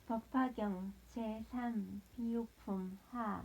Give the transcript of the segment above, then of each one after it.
법화경 제3 비유품 하.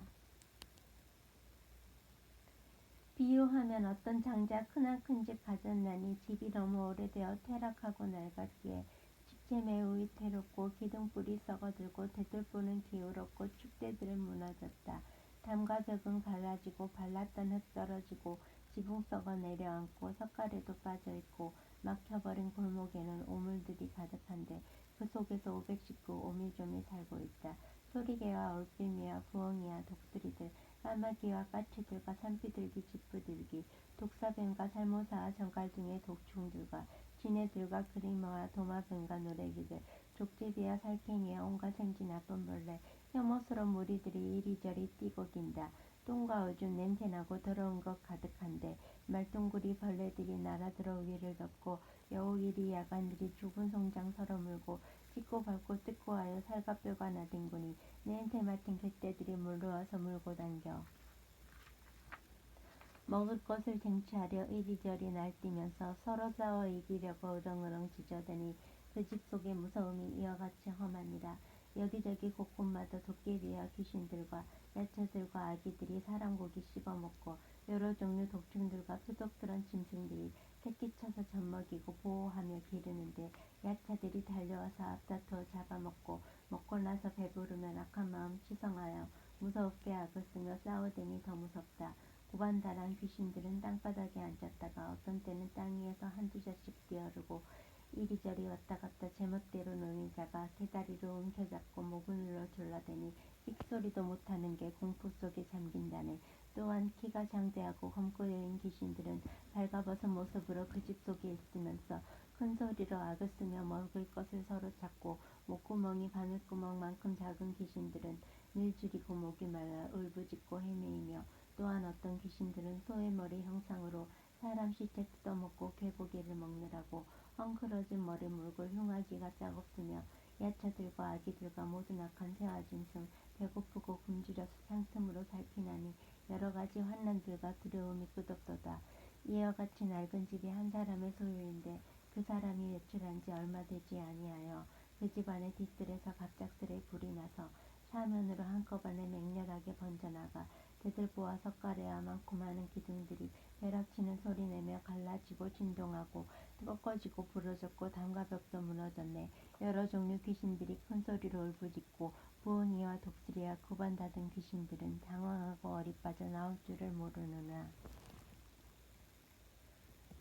비유하면 어떤 장자 크나큰 집 가졌나니 집이 너무 오래되어 퇴락하고 낡았기에 집재 매우 위태롭고 기둥불이 썩어들고 대들보는 기울었고 축대들은 무너졌다. 담과 벽은 갈라지고 발랐던 흙 떨어지고 지붕 썩어 내려앉고 석가래도 빠져있고 막혀버린 골목에는 오물들이 가득한데 그 속에서 500식구 오밀조밀 살고 있다. 소리개와 올빼미와 부엉이와 독수리들, 까마귀와 까치들과 산비둘기 집부들기, 독사뱀과 살모사와 정갈둥이의 독충들과 지네들과 그리머와 도마뱀과 노래기들, 족제비와 살쾡이와 온갖 생쥐 나쁜 벌레, 혐오스러운 무리들이 이리저리 뛰고 긴다. 똥과 오줌 냄새나고 더러운 것 가득한데 말똥구리 벌레들이 날아들어 위를 덮고 여우이리 야간들이 죽은 송장 서러물고 찢고 밟고 뜯고 하여 살과 뼈가 나뒹구니 냄새 맡은 개떼들이 몰려와서 물고 당겨 먹을 것을 쟁취하려 이리저리 날뛰면서 서로 싸워 이기려고 으렁으렁 짖어대니 그 집 속의 무서움이 이와 같이 험하니라. 여기저기 곳곳마다 도깨비와 귀신들과 야채들과 아기들이 사람 고기 씹어먹고 여러 종류 독충들과 표독스런 짐승들이 새끼쳐서 젖먹이고 보호하며 기르는데 야차들이 달려와서 앞다투어 잡아먹고 먹고 나서 배부르면 악한 마음 치성하여 무섭게 악을 쓰며 싸우대니 더 무섭다. 고반다란 귀신들은 땅바닥에 앉았다가 어떤 때는 땅 위에서 한두 자씩 뛰어오르고 이리저리 왔다 갔다 제멋대로 눈을 잡아 개다리로 움켜잡고 목을 눌러 졸라대니 삑소리도 못하는 게 공포 속에 잠긴다네. 또한 키가 장대하고 검고 여인 귀신들은 발가벗은 모습으로 그 집 속에 있으면서 큰 소리로 악을 쓰며 먹을 것을 서로 찾고 목구멍이 바늘구멍만큼 작은 귀신들은 늘 줄이고 목이 말라 울부짖고 헤매이며 또한 어떤 귀신들은 소의 머리 형상으로 사람 시체 뜯어먹고 개고기를 먹느라고 헝클어진 머리 물고 흉하기가 짝없으며 야차들과 아기들과 모든 악한 새와 짐승 배고프고 굶주려서 상틈으로 살피나니 여러가지 환난들과 두려움이 끝없도다. 이와 같이 낡은 집이 한 사람의 소유인데 그 사람이 외출한 지 얼마 되지 아니하여 그 집 안의 뒤뜰에서 갑작스레 불이 나서 사면으로 한꺼번에 맹렬하게 번져나가 대들보와 석가래와 많고 많은 기둥들이 벼락치는 소리내며 갈라지고 진동하고 꺾어지고 부러졌고 담과 벽도 무너졌네. 여러 종류 귀신들이 큰 소리로 울부짖고 부엉이와 독수리와 구반 닫은 귀신들은 당황하고 어리빠져 나올 줄을 모르느라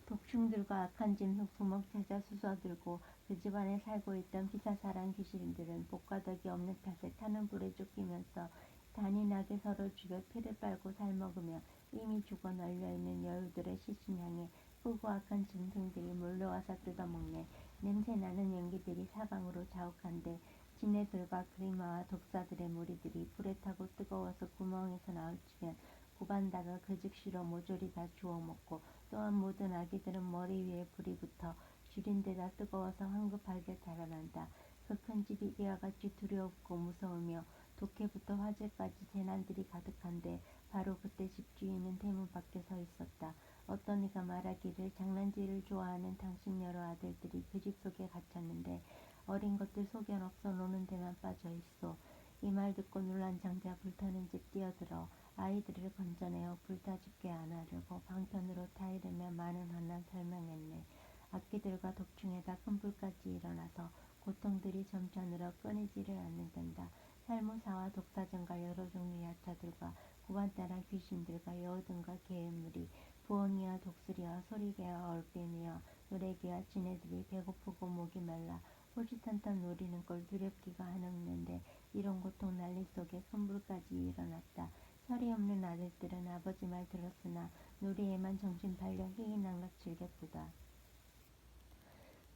독충들과 악한 짐승 부먹 찾아 수서들고 그 집안에 살고 있던 비사사랑 귀신들은 복과덕이 없는 탓에 타는 불에 쫓기면서 잔인하게 서로 죽여 피를 빨고 살먹으며 이미 죽어 널려있는 여우들의 시신 향해 크고 악한 짐승들이 몰려와서 뜯어먹네. 냄새나는 연기들이 사방으로 자욱한데 지네들과 그리마와 독사들의 무리들이 불에 타고 뜨거워서 구멍에서 나올지면 고반다가 그 즉시로 모조리 다 주워먹고 또한 모든 아기들은 머리 위에 불이 붙어 줄인 데다 뜨거워서 황급하게 자라난다. 그 큰 집이 이와 같이 두렵고 무서우며 독해부터 화재까지 재난들이 가득한데 바로 그때 집주인은 대문 밖에 서 있었다. 어떤 이가 말하기를 장난질을 좋아하는 당신 여러 아들들이 그 집 속에 갇혔는데 어린 것들 속엔 없어 노는 데만 빠져 있어. 이 말 듣고 놀란 장자 불타는 집 뛰어들어 아이들을 건져내어 불타 죽게 안아려고 방편으로 타이르며 많은 환난 설명했네. 악기들과 독충에다 큰 불까지 일어나서 고통들이 점차 늘어 끊이지를 않는단다. 살모사와 독사전과 여러 종류 야차들과 구반따라 귀신들과 여우 등과 개의 무리, 부엉이와 독수리와 소리개와 올빼미와 노래개와 지네들이 배고프고 목이 말라 호시탄탄 노리는 걸 두렵기가 한없는데 이런 고통 난리 속에 큰 불까지 일어났다. 철이 없는 아들들은 아버지 말 들었으나 놀이에만 정신 팔려 희희낙낙 즐겼도다.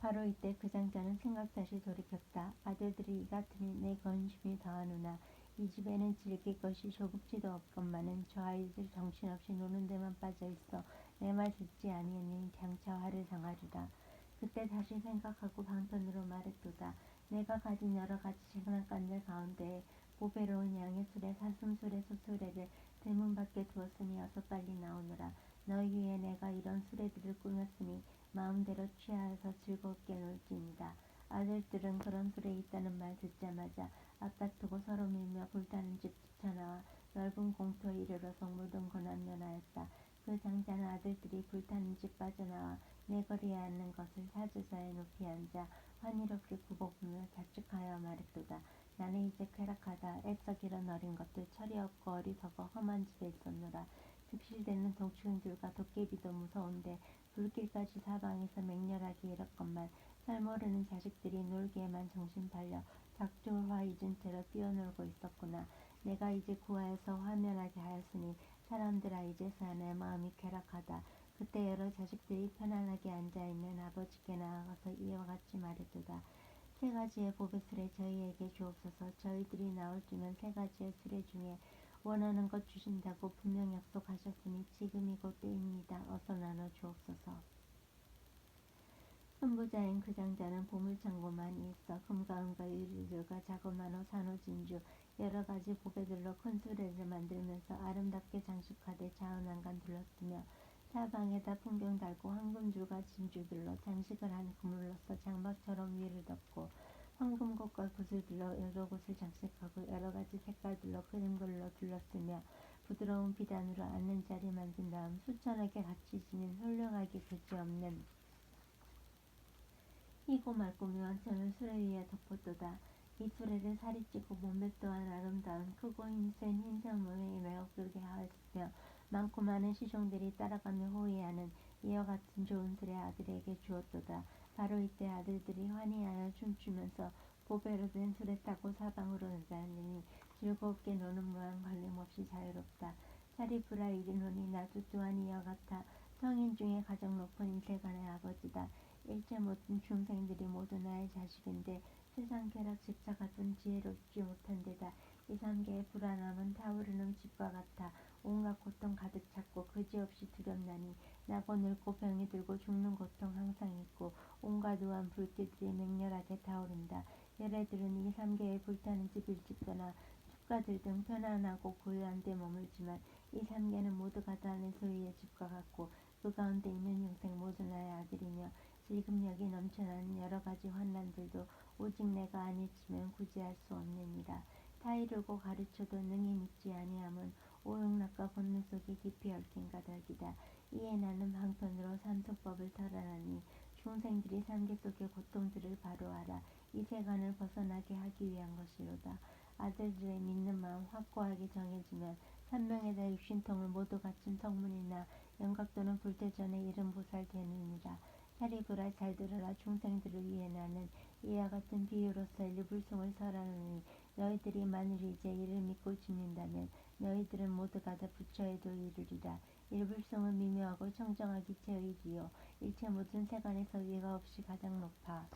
바로 이때 그 장자는 생각다시 돌이켰다. 아들들이 이 같으니 내 건심이 더하노나 이 집에는 즐길 것이 조금치도 없건만은 저 아이들 정신없이 노는 데만 빠져있어 내 말 듣지 아니하니 장차 화를 당하리라. 그때 다시 생각하고 방편으로 말했도다. 내가 가진 여러 가지 장난감들 가운데에 보배로운 양의 수레 사슴수레 소수레를 대문 밖에 두었으니 어서 빨리 나오너라. 너희 위에 내가 이런 수레들을 꾸몄으니 마음대로 취하여서 즐겁게 놀지니라. 아들들은 그런 술에 있다는 말 듣자마자 앞다투고 서로 밀며 불타는 집 뛰쳐나와 넓은 공터에 이르러서 모든 권한면하였다. 그 장자는 아들들이 불타는 집 빠져나와 내거리에 앉는 것을 사주자에 높이 앉아 환희롭게 굽어보며 자축하여 말했도다. 나는 이제 쾌락하다. 애써 기른 어린 것들 철이 없고 어리석어 험한 집에 있었노라. 득실대는 동충들과 도깨비도 무서운데 불길까지 사방에서 맹렬하게 일었건만 썰모르는 자식들이 놀기에만 정신 팔려 작조화 잊은 채로 뛰어놀고 있었구나. 내가 이제 구하여서 화면하게 하였으니 사람들아 이제서야 내 마음이 쾌락하다. 그때 여러 자식들이 편안하게 앉아있는 아버지께 나아가서 이와 같이 말했도다. 세 가지의 복의 수레 저희에게 주옵소서. 저희들이 나올 주면 세 가지의 수레 중에 원하는 것 주신다고 분명 약속하셨으니 지금이 곧 때입니다. 어서 나눠 주옵소서. 선부자인 그 장자는 보물창고 많이 있어 금과 은과 유리들과 자그마한 산호 진주 여러 가지 보배들로 큰 수레를 만들면서 아름답게 장식하되 자은왕간 둘렀으며 사방에다 풍경 달고 황금줄과 진주들로 장식을 한 그물로서 장막처럼 위를 덮고 황금꽃과 구슬들로 여러 곳을 장식하고 여러 가지 색깔들로 그림글로 둘렀으며 부드러운 비단으로 앉는 자리 만든 다음 수천하게 같이 지닌 훌륭하게 그지없는 희고 맑고 묘한 천을 수레 위에 덮었도다. 이 수레를 살이 찌고 몸매 또한 아름다운 크고 힘센 흰색 모에 매어 끌게 하였으며 많고 많은 시종들이 따라가며 호위하는 이와 같은 좋은 수레 아들에게 주었도다. 바로 이때 아들들이 환희하여 춤추면서 보배로 된 수레 타고 사방으로 나다니니 즐겁게 노는 모양 걸림없이 자유롭다. 차리부라 이르노니 나도 또한 이와 같아 성인 중에 가장 높은 인세간의 아버지다. 일체 모든 중생들이 모두 나의 자식인데 세상 쾌락 집착하던 지혜롭지 못한 데다 이 삼계의 불안함은 타오르는 집과 같아 온갖 고통 가득 찼고 그지없이 두렵나니 나고 늙고 병이 들고 죽는 고통 항상 있고 온갖 우한 불길들이 맹렬하게 타오른다. 얘네들은 이 삼계의 불타는 집 일찍거나 숲가들 등 편안하고 고요한 데 머물지만 이 삼계는 모두가 다 내 소유의 집과 같고 그 가운데 있는 영생 모두 나의 아들이며 지금 여기 넘쳐나는 여러 가지 환난들도 오직 내가 아니치면 구제할 수 없느니라. 타이르고 가르쳐도 능히 믿지 아니함은 오용락과 번뇌 속에 깊이 얽힌 까닭이다. 이에 나는 방편으로 산소법을 설하나니 중생들이 삼계 속의 고통들을 바로하라. 이 세간을 벗어나게 하기 위한 것이로다. 아들들의 믿는 마음 확고하게 정해지면 삼명에다 육신통을 모두 갖춘 성문이나 영각 또는 불태전에 이른 보살 되느니라. 차리부라 잘 들으라. 중생들을 위해 나는 이와 같은 비유로서 일불송을 설하노니 너희들이 만일 이제 이를 믿고 짓는다면 너희들은 모두가 다 부처에도 이르리라. 일불송은 미묘하고 청정하기 체의지요 일체 모든 세간에서 위가 없이 가장 높아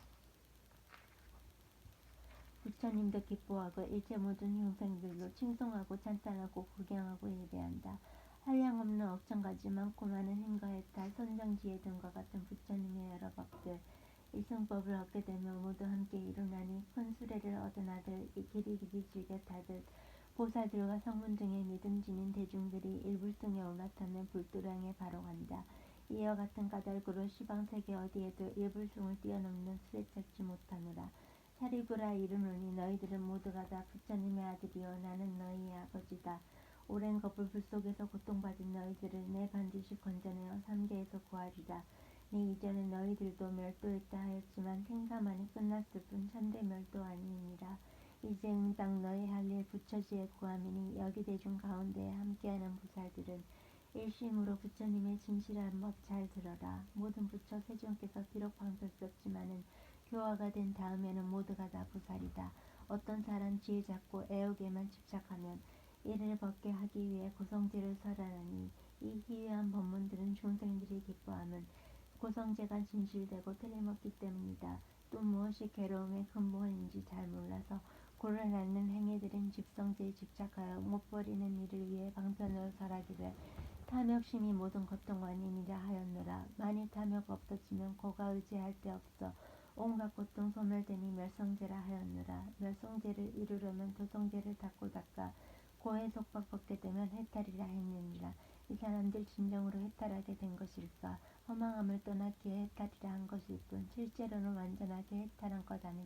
부처님도 기뻐하고 일체 모든 중생들도 칭송하고 찬탄하고 구경하고 예배한다. 한량없는 억천가지 많고 많은 힘과 해탈, 선정지혜 등과 같은 부처님의 여러 법들, 일승법을 얻게 되면 모두 함께 이루나니 큰 수레를 얻은 아들, 길이 즐겨 타듯 보살들과 성문 등의 믿음지닌 대중들이 일불승에 올라타면 불도량에 바로 간다. 이와 같은 까닭으로 시방세계 어디에도 일불승을 뛰어넘는 수레 찾지 못하노라. 차리부라 이르노니 너희들은 모두가 다 부처님의 아들이요 나는 너희의 아버지다. 오랜 거불 불속에서 고통받은 너희들을 내 반드시 건져내어 삼계에서 구하리라. 내 이전에 너희들도 멸도했다 하였지만 행사만이 끝났을 뿐 참대 멸도 아니니라. 이제 응당 너희 할 일 부처지에 구함이니 여기 대중 가운데에 함께하는 보살들은 일심으로 부처님의 진실한 법 잘 들어라. 모든 부처 세존께서 비록 방편 썼지만은 교화가 된 다음에는 모두가 다 보살이다. 어떤 사람 지혜 잡고 애욕에만 집착하면 이를 벗게 하기 위해 고성제를 설하나니 이 희귀한 법문들은 중생들이 기뻐함은 고성제가 진실되고 틀림없기 때문이다. 또 무엇이 괴로움의 근본인지 잘 몰라서 고를 앓는 행위들은 집성제에 집착하여 못 버리는 일을 위해 방편으로 설하기를 탐욕심이 모든 고통 원인이라 하였노라. 만일 탐욕 없어지면 고가 의지할 데 없어 온갖 고통 소멸되니 멸성제라 하였노라. 멸성제를 이루려면 도성제를 닦고 닦아 고해 속박 벗게 되면 해탈이라 했느니라. 이 사람들 진정으로 해탈하게 된 것일까? 허망함을 떠났기에 해탈이라 한 것일 뿐 실제로는 완전하게 해탈한 것 아닐까?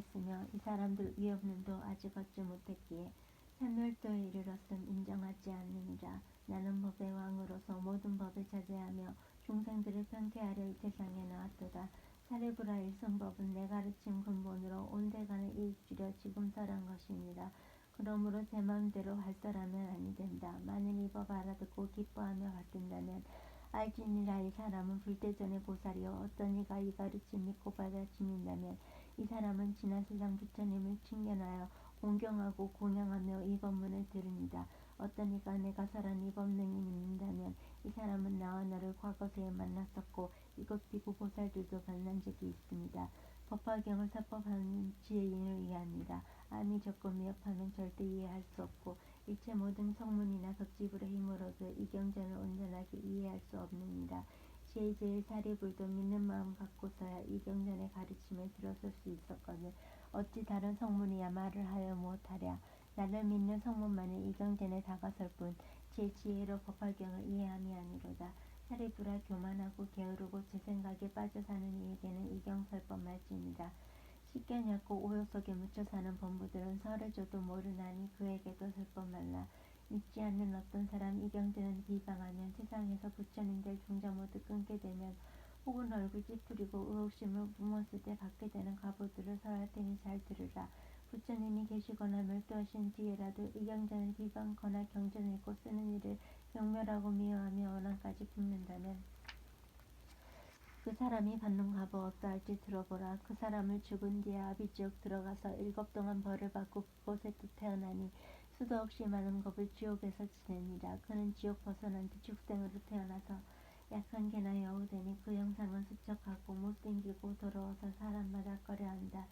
인정했으며 이 사람들 위없는도 아직 얻지 못했기에 산멸도에 이르렀음 인정하지 않느니라. 나는 법의 왕으로서 모든 법을 자제하며 중생들을 편케하려 이 세상에 나왔도다. 사레브라 일성법은 내 가르침 근본으로 온데간에 이익 주려 지금 설한 것이니라. 그러므로 제 마음대로 할설하면 아니 된다. 만일 이 법 알아듣고 기뻐하며 받든다면 알지니라. 이 사람은 불대전의 보살이요 어떤 이가 이 가르침 믿고 받아 지닌다면 이 사람은 지난 세상 부처님을 칭견하여 공경하고 공양하며 이 법문을 들으니라. 어떤 이가 내가 설한 이 법능이 믿는다면 이 사람은 나와 너를 과거세에 만났었고 이것 비구 보살들도 만난 적이 있습니다. 법화경을 사법하는 지혜인을 위함이라. 암이 적고 미흡하면 절대 이해할 수 없고 일체 모든 성문이나 덕지불의 힘으로도 이 경전을 온전하게 이해할 수 없느니라. 제일 사리불도 믿는 마음 갖고서야 이 경전의 가르침을 들었을 수 있었거늘 어찌 다른 성문이야 말을 하여 무엇하랴. 나를 믿는 성문만이 이 경전에 다가설 뿐 제 지혜로 법화경을 이해함이 아니로다. 사리불아 교만하고 게으르고 제 생각에 빠져 사는 이에게는 이 경설법 말지니라. 식견이었고 오욕 속에 묻혀 사는 범부들은 설을 줘도 모르나니 그에게도 설법 말라. 믿지 않는 어떤 사람 이 경전을 비방하면 세상에서 부처님들 종자 모두 끊게 되면 혹은 얼굴 찌푸리고 의혹심을 뿜었을 때 받게 되는 가보들을 설할 테니 잘 들으라. 부처님이 계시거나 멸도하신 뒤에라도 이 경전을 비방거나 경전을 읽고 쓰는 이를 경멸하고 미워하며 원한까지 품는다면 그 사람이 받는 값을 어떠할지 들어보라. 그 사람을 죽은 뒤에 아비지옥 들어가서 7 동안 벌을 받고 그곳에 또 태어나니 수도 없이 많은 겁을 지옥에서 지내니라. 그는 지옥 벗어난 뒤 축생으로 태어나서 약한 개나 여우되니 그 형상은 수척하고 못생기고 더러워서 사람마다 꺼려한다.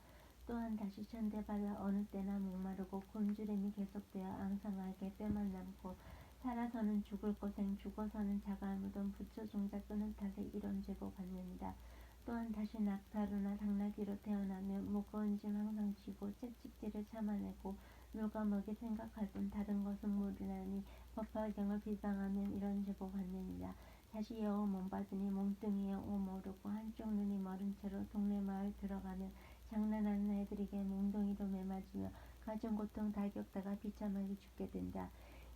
또한 다시 천대받아 어느 때나 목마르고 굶주림이 계속되어 앙상하게 뼈만 남고 살아서는 죽을 고생 죽어서는 자갈 무덤 부처 종자 끊을 탓에 이런 죄고 받느니라. 또한 다시 낙타루나 당나귀로 태어나면 무거운 짐 항상 지고 채찍질을 참아내고 물과 먹이 생각할 뿐 다른 것은 모르나니 법화경을 비방하면 이런 죄고 받느니라. 다시 여우 몸 받으니 몸뚱이에 옷 모르고 한쪽 눈이 멀은 채로 동네 마을 들어가면 장난하는 애들에게 몽둥이로 매맞으며 가진 고통 다 겪다가 비참하게 죽게 된다.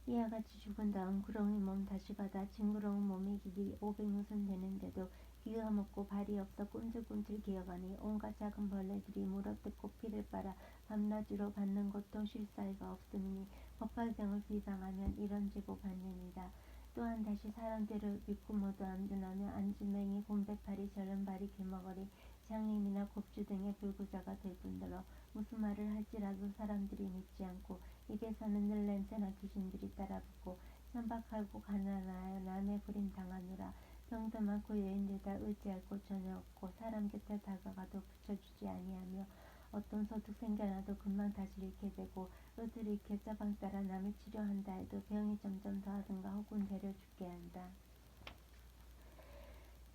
이와 같이 죽은 다음 구렁이 몸 다시 받아 징그러운 몸이 길이 500유선 되는데도 귀가 먹고 발이 없어 꿈틀꿈틀 기어가니 온갖 작은 벌레들이 물어뜯고 피를 빨아 밤낮으로 받는 고통 쉴 사이가 없음이니 법화경을 비방하면 이런 죄고 받느니라. 또한 다시 사람들을 믿고 모두 암전하며 안진뱅이 곰배파리 절름발이 귀머거리 장님이나 곱주 등의 불구자가 될 뿐더러 무슨 말을 할지라도 사람들이 믿지 않고 입에서는 늘 냄새나 귀신들이 따라붙고 천박하고 가난하여 남의 부림 당하느라 병도 많고 여인들다 의지할 곳 전혀 없고 사람 곁에 다가가도 붙여주지 아니하며 어떤 소득 생겨나도 금방 다시 잃게 되고 의들 잃게 짜방 따라 남을 치료한다 해도 병이 점점 더하든가 혹은 되려 죽게 한다.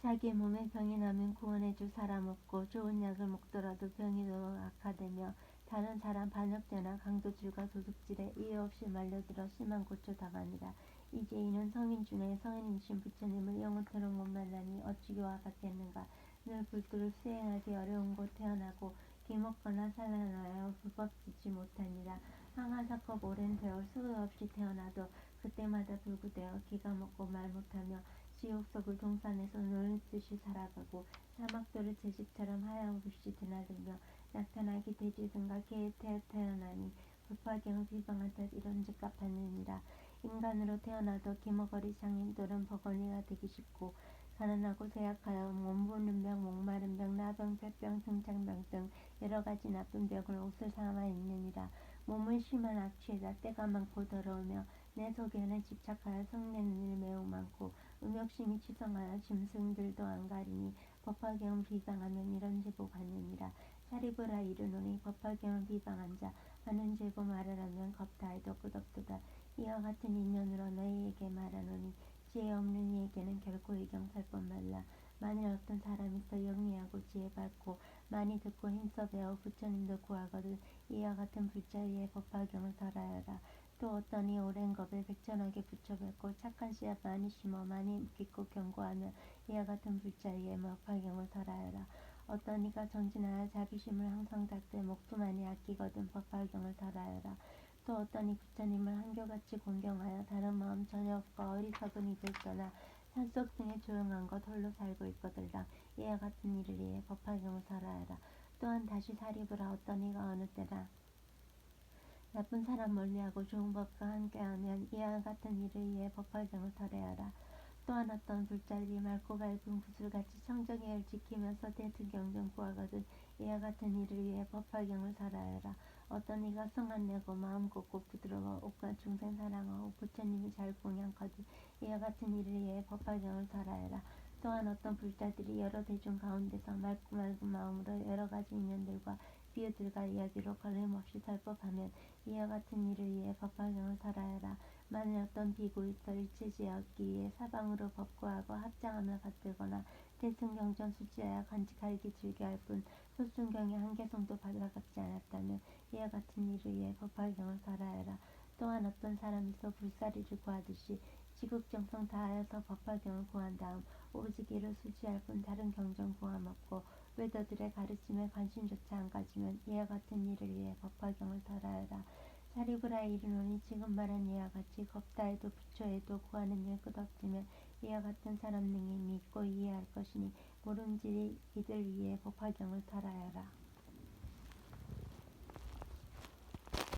자기 몸에 병이 나면 구원해줄 사람 없고 좋은 약을 먹더라도 병이 더 악화되며 다른 사람 반역죄나 강도질과 도둑질에 이유 없이 말려들어 심한 고초 당하니라. 이제 이는 성인 중에 성인이신 부처님을 영원토록 못 만나니 어찌 교화 받겠는가. 늘 불도를 수행하기 어려운 곳 태어나고 기먹거나 살아나여 불법 짓지 못하니라. 항아사컵 오랜 세월 수도 없이 태어나도 그때마다 불구되어 기가 먹고 말 못하며 지옥속을 동산에서 놀듯이 살아가고 사막도를 제 집처럼 하염없이 드나들며 나타나기 돼지 등과 개에 태어나니 불화경을 비방할 듯 이런 죄값 받느니라. 인간으로 태어나도 기머거리 장인들은 버거니가 되기 쉽고 가난하고 쇠약하여 몸 부는 병, 목마른 병, 나병, 폐병, 등창병 등 여러 가지 나쁜 병을 옷을 삼아 입느니라. 몸은 심한 악취에다 때가 많고 더러우며 내 속에는 집착하여 성내는 일 매우 많고 음욕심이 치성하여 짐승들도 안 가리니 법화경을 비방하면 이런 죄고 받느니라. 사리부라 이르노니 법화경을 비방한 자 하는 죄고 말하라면 겁다해도 끝없도다. 이와 같은 인연으로 너희에게 말하노니 지혜 없는 이에게는 결코 이 경설법 말라. 만일 어떤 사람이 있어 영리하고 지혜받고 많이 듣고 힘써 배워 부처님도 구하거든 이와 같은 불자위의 법화경을 설하여라. 또 어떠니 오랜 겁을 백천하게 붙여뱉고 착한 씨앗 많이 심어 많이 깊고 견고하면 이와 같은 불자위의 법화경을 설하여라. 어떤 이가 정진하여 자비심을 항상 닦되 목수만이 아끼거든 법화경을 설하여라. 또 어떤 이 부처님을 한결같이 공경하여 다른 마음 전혀 없고 어리석은 이들 떠나 산속 등에 조용한 곳 홀로 살고 있거들랑 이와 같은 이를 위해 법화경을 설하여라. 또한 다시 사리부라 어떤 이가 어느 때나 나쁜 사람 멀리하고 좋은 법과 함께하면 이와 같은 이를 위해 법화경을 설하여라. 또한 어떤 불자들이 맑고 밝은 구슬같이 청정의를 지키면서 대승경전 구하거든 이와 같은 이를 위해 법화경을 설하여라. 어떤 이가 성 안 내고 마음 곱고 부드러워 옥간 중생 사랑하고 부처님이 잘 공양거든 이와 같은 이를 위해 법화경을 설하여라. 또한 어떤 불자들이 여러 대중 가운데서 맑고 맑은 마음으로 여러 가지 인연들과 비유들과 이야기로 걸림없이 설법하면 이와 같은 이를 위해 법화경을 설하여라. 만일 어떤 비구이서 일체지하기 위해 사방으로 법구하고 합장하며 받들거나 대승경전 수지하여 간직하기 즐겨할 뿐 소순경의 한 개성도 받아갖지 않았다면 이와 같은 이를 위해 법화경을 설하여라. 또한 어떤 사람이서 불사리를 구하듯이 지극정성 다하여서 법화경을 구한 다음 오직 이를 수지할 뿐 다른 경전 구함 없고 외도들의 가르침에 관심조차 안 가지면 이와 같은 이를 위해 법화경을 설하여라. 사리부라 이르노니 지금 말한 이와 같이 겁다해도 부처해도 구하는 일 끝없으면 이와 같은 사람 능히 믿고 이해할 것이니 모름지리 이들 위해 법화경을 설하여라.